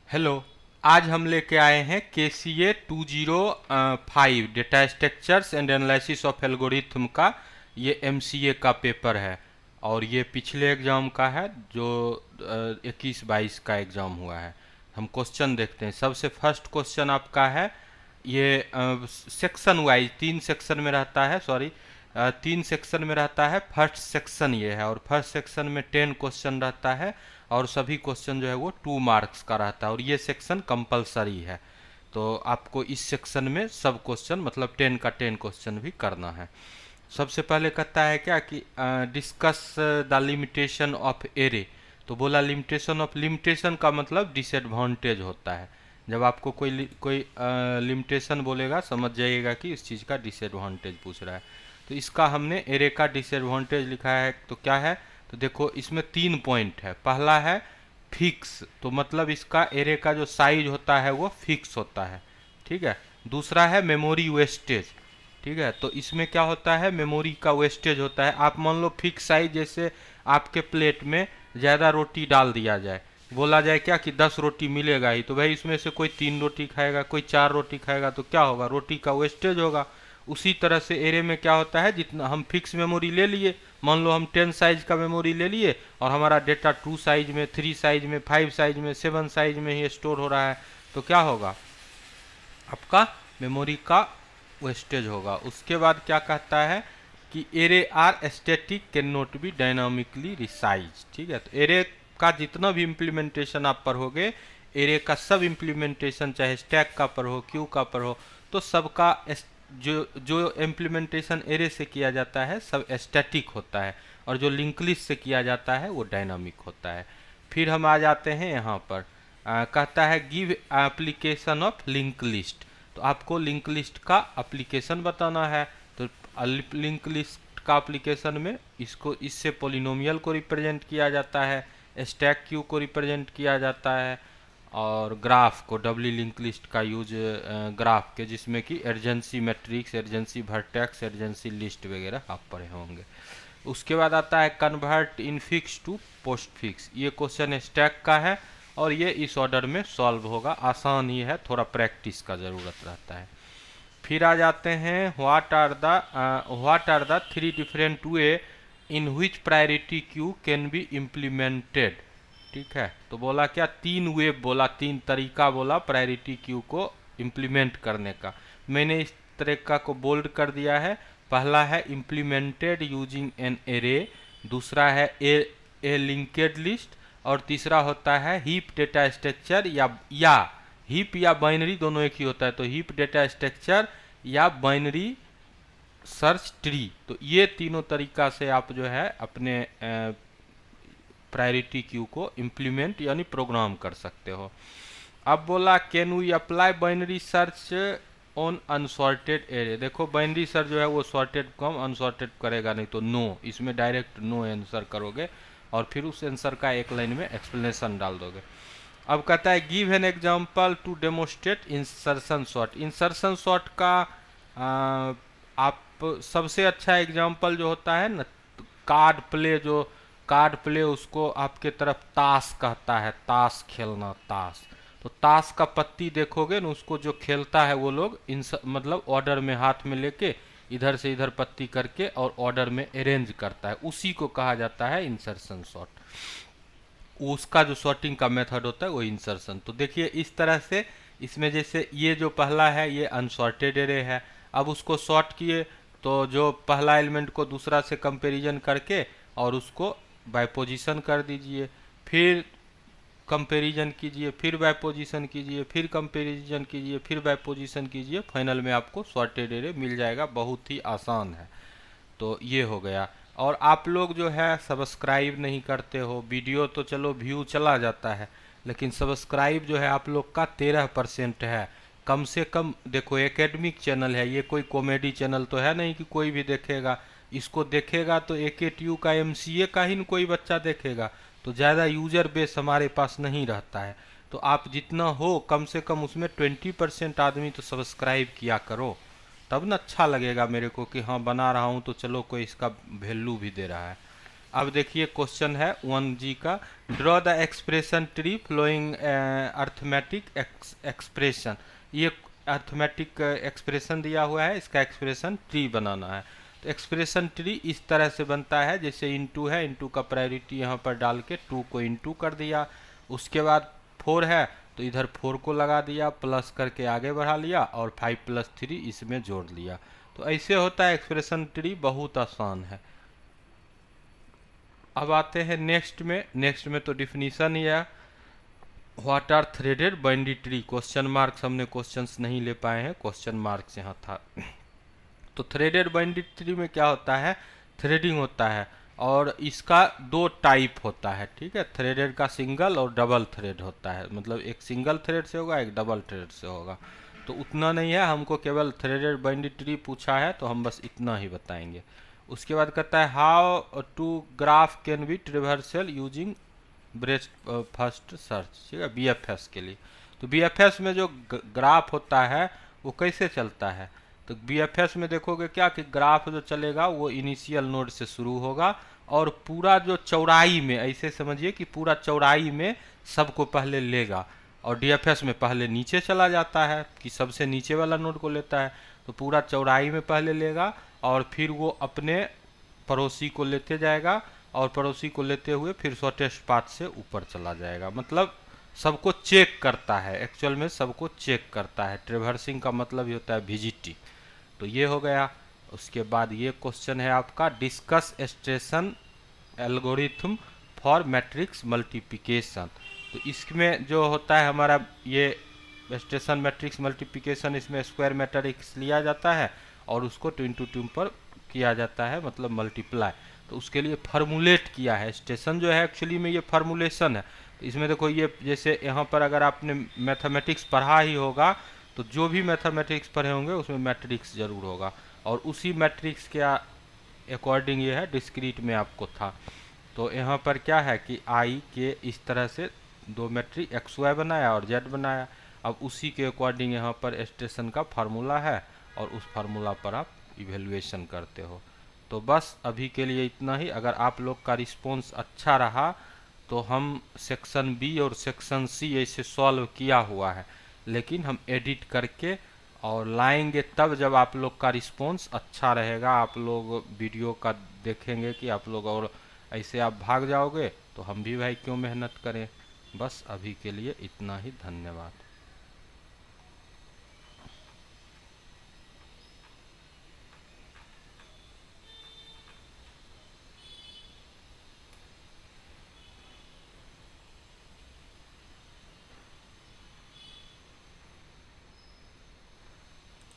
Hello. आज हम लेके आए हैं KCA 205 data structures and analysis of algorithm का। ये MCA का पेपर है और ये पिछले एग्ज़ाम का है जो 21-22 का एग्ज़ाम हुआ है। हम क्वेश्चन देखते हैं। सबसे फर्स्ट क्वेश्चन आपका है ये सेक्शन वाइज 3 सेक्शन में रहता है, सॉरी 3 सेक्शन में रहता है। फर्स्ट सेक्शन ये है और फर्स्ट सेक्शन में 10 क्वेश्चन रहता है और सभी क्वेश्चन जो है वो 2 मार्क्स का रहता है और ये सेक्शन कंपलसरी है। तो आपको इस सेक्शन में सब क्वेश्चन मतलब 10 का 10 क्वेश्चन भी करना है। सबसे पहले कहता है क्या कि discuss the limitation of array. तो बोला लिमिटेशन का मतलब डिसएडवांटेज होता है। जब आपको कोई लिमिटेशन बोलेगा समझ जाइएगा कि इस चीज़ का डिसएडवांटेज पूछ रहा है। तो इसका हमने एरे का डिसएडवांटेज लिखा है। तो क्या है, तो देखो इसमें 3 पॉइंट है। पहला है फिक्स, तो मतलब इसका एरे का जो साइज होता है वो फिक्स होता है, ठीक है। दूसरा है मेमोरी वेस्टेज, ठीक है। तो इसमें क्या होता है, मेमोरी का वेस्टेज होता है। आप मान लो फिक्स साइज, जैसे आपके प्लेट में ज़्यादा रोटी डाल दिया जाए, बोला जाए क्या कि 10 रोटी मिलेगा ही, तो भाई इसमें से कोई 3 रोटी खाएगा, कोई 4 रोटी खाएगा, तो क्या होगा, रोटी का वेस्टेज होगा। उसी तरह से एरे में क्या होता है, जितना हम फिक्स मेमोरी ले लिए, मान लो हम 10 साइज का मेमोरी ले लिए और हमारा डेटा 2 साइज में, 3 साइज में, 5 साइज में, 7 साइज में ही स्टोर हो रहा है, तो क्या होगा, आपका मेमोरी का वेस्टेज होगा। उसके बाद क्या कहता है कि array are static can not be dynamically resize, ठीक है। तो एरे का जितना भी इम्प्लीमेंटेशन आप पढ़ोगे, एरे का सब इम्प्लीमेंटेशन चाहे स्टैक का पढ़ो, क्यू का पढ़ो, तो सबका जो जो इम्प्लीमेंटेशन एरे से किया जाता है सब स्टैटिक होता है और जो लिंक लिस्ट से किया जाता है वो डायनामिक होता है। फिर हम आ जाते हैं यहाँ पर कहता है give application of link list. तो आपको लिंक लिस्ट का एप्लीकेशन बताना है। तो लिंक लिस्ट का एप्लीकेशन में इससे पोलिनोमियल को रिप्रेजेंट किया जाता है, स्टैक क्यू को रिप्रेजेंट किया जाता है और ग्राफ को, डबली लिंक लिस्ट का यूज ग्राफ के, जिसमें कि adjacency matrix, adjacency vertex, adjacency list वगैरह आप पढ़े होंगे। उसके बाद आता है convert infix to postfix. ये क्वेश्चन स्टैक का है और ये इस ऑर्डर में सॉल्व होगा, आसान ही है, थोड़ा प्रैक्टिस का ज़रूरत रहता है। फिर आ जाते हैं what are the 3 different way in which priority queue can be implemented, ठीक है। तो बोला क्या, 3 वे बोला, 3 तरीका बोला प्रायोरिटी क्यू को इम्प्लीमेंट करने का। मैंने इस तरीका को बोल्ड कर दिया है। पहला है इम्प्लीमेंटेड यूजिंग एन एरे, दूसरा है ए लिंकेड लिस्ट और तीसरा होता है हीप डेटा स्ट्रक्चर या हीप या बाइनरी, दोनों एक ही होता है। तो हीप डेटा स्ट्रक्चर या बाइनरी सर्च ट्री। तो ये तीनों तरीका से आप जो है अपने प्रायोरिटी क्यू को इम्प्लीमेंट यानी प्रोग्राम कर सकते हो। अब बोला can we apply binary search on unsorted array. देखो बाइनरी सर्च जो है वो सॉर्टेड को हम अनसॉर्टेड करेगा नहीं, तो नो, इसमें डायरेक्ट नो आंसर करोगे और फिर उस आंसर का एक लाइन में एक्सप्लेनेशन डाल दोगे। अब कहता है give an example to demonstrate insertion sort. Insertion sort का आप सबसे अच्छा एग्जांपल जो होता है ना, कार्ड प्ले, जो कार्ड प्ले उसको आपके तरफ ताश कहता है, ताश खेलना, ताश। तो ताश का पत्ती देखोगे ना, उसको जो खेलता है वो लोग मतलब ऑर्डर में हाथ में लेके इधर से इधर पत्ती करके और ऑर्डर में अरेंज करता है, उसी को कहा जाता है इंसर्शन सॉर्ट। उसका जो सॉर्टिंग का मेथड होता है वो इंसर्शन। तो देखिए इस तरह से इसमें जैसे ये जो पहला है ये अनसॉर्टेड एरे है। अब उसको सॉर्ट किए तो जो पहला एलिमेंट को दूसरा से कंपैरिजन करके और उसको बाय पोजीशन कर दीजिए, फिर कंपैरिजन कीजिए, फिर बाय पोजीशन कीजिए, फिर कंपैरिजन कीजिए, फिर बाय पोजीशन कीजिए, फाइनल में आपको सॉर्टेड एरे मिल जाएगा। बहुत ही आसान है। तो ये हो गया। और आप लोग जो है सब्सक्राइब नहीं करते हो, वीडियो तो चलो व्यू चला जाता है लेकिन सब्सक्राइब जो है आप लोग का 13% है। कम से कम देखो एकेडमिक चैनल है ये, कोई कॉमेडी चैनल तो है नहीं कि कोई भी देखेगा। इसको देखेगा तो AKTU का MCA का ही कोई बच्चा देखेगा, तो ज़्यादा यूजर बेस हमारे पास नहीं रहता है। तो आप जितना हो कम से कम उसमें 20% आदमी तो सब्सक्राइब किया करो, तब ना अच्छा लगेगा मेरे को कि हाँ बना रहा हूँ तो चलो कोई इसका वैल्यू भी दे रहा है। अब देखिए क्वेश्चन है 1G का, draw the expression tree following arithmetic expression. ये अर्थमेटिक एक्सप्रेशन दिया हुआ है, इसका एक्सप्रेशन ट्री बनाना है। तो एक्सप्रेशन ट्री इस तरह से बनता है, जैसे इनटू है, इनटू का प्रायोरिटी यहाँ पर डाल के 2 को इनटू कर दिया, उसके बाद 4 है तो इधर 4 को लगा दिया, प्लस करके आगे बढ़ा लिया और 5 + 3 इसमें जोड़ लिया। तो ऐसे होता है एक्सप्रेशन ट्री, बहुत आसान है। अब आते हैं नेक्स्ट में। नेक्स्ट में तो डिफिनीशन ही है, what are threaded binary tree. Question marks हमने क्वेश्चंस नहीं ले पाए हैं, क्वेश्चन मार्क्स यहाँ था। तो थ्रेडेड बाइनरी ट्री में क्या होता है, थ्रेडिंग होता है और इसका 2 टाइप होता है, ठीक है। थ्रेडेड का सिंगल और डबल थ्रेड होता है, मतलब एक सिंगल थ्रेड से होगा, एक डबल थ्रेड से होगा। तो उतना नहीं है, हमको केवल थ्रेडेड बाइनरी ट्री पूछा है तो हम बस इतना ही बताएंगे। उसके बाद कहता है how to graph can be traversal using breadth first search, ठीक है, BFS के लिए। तो BFS में जो ग्राफ होता है वो कैसे चलता है, तो BFS में देखोगे क्या कि ग्राफ जो चलेगा वो इनिशियल नोड से शुरू होगा और पूरा जो चौड़ाई में, ऐसे समझिए कि पूरा चौड़ाई में सबको पहले लेगा, और DFS में पहले नीचे चला जाता है कि सबसे नीचे वाला नोड को लेता है। तो पूरा चौड़ाई में पहले लेगा और फिर वो अपने पड़ोसी को लेते जाएगा और पड़ोसी को लेते हुए फिर शॉर्टेस्ट पाथ से ऊपर चला जाएगा, मतलब सबको चेक करता है, एक्चुअल में सबको चेक करता है। ट्रेवर्सिंग का मतलब ही होता है विजिटिंग। तो ये हो गया। उसके बाद ये क्वेश्चन है आपका, discuss station algorithm for matrix multiplication. तो इसमें जो होता है हमारा ये स्टेशन मैट्रिक्स मल्टीप्लिकेशन, इसमें स्क्वायर मैट्रिक्स लिया जाता है और उसको 2 × 2 पर किया जाता है, मतलब मल्टीप्लाई। तो उसके लिए फार्मूलेट किया है। स्टेशन जो है एक्चुअली में ये फार्मूलेशन है। तो इसमें देखो ये जैसे यहाँ पर अगर आपने मैथमेटिक्स पढ़ा ही होगा तो जो भी मैथमेटिक्स पढ़े होंगे उसमें मैट्रिक्स जरूर होगा, और उसी मैट्रिक्स के अकॉर्डिंग ये है, डिस्क्रीट में आपको था। तो यहाँ पर क्या है कि आई के इस तरह से 2 मैट्रिक्स XY बनाया और Z बनाया। अब उसी के अकॉर्डिंग यहाँ पर स्टेशन का फार्मूला है और उस फार्मूला पर आप इवेल्युएशन करते हो। तो बस अभी के लिए इतना ही। अगर आप लोग का रिस्पॉन्स अच्छा रहा तो हम सेक्शन B और सेक्शन C ऐसे सॉल्व किया हुआ है, लेकिन हम एडिट करके और लाएंगे तब जब आप लोग का रिस्पॉन्स अच्छा रहेगा। आप लोग वीडियो का देखेंगे कि आप लोग, और ऐसे आप भाग जाओगे तो हम भी भाई क्यों मेहनत करें। बस अभी के लिए इतना ही, धन्यवाद।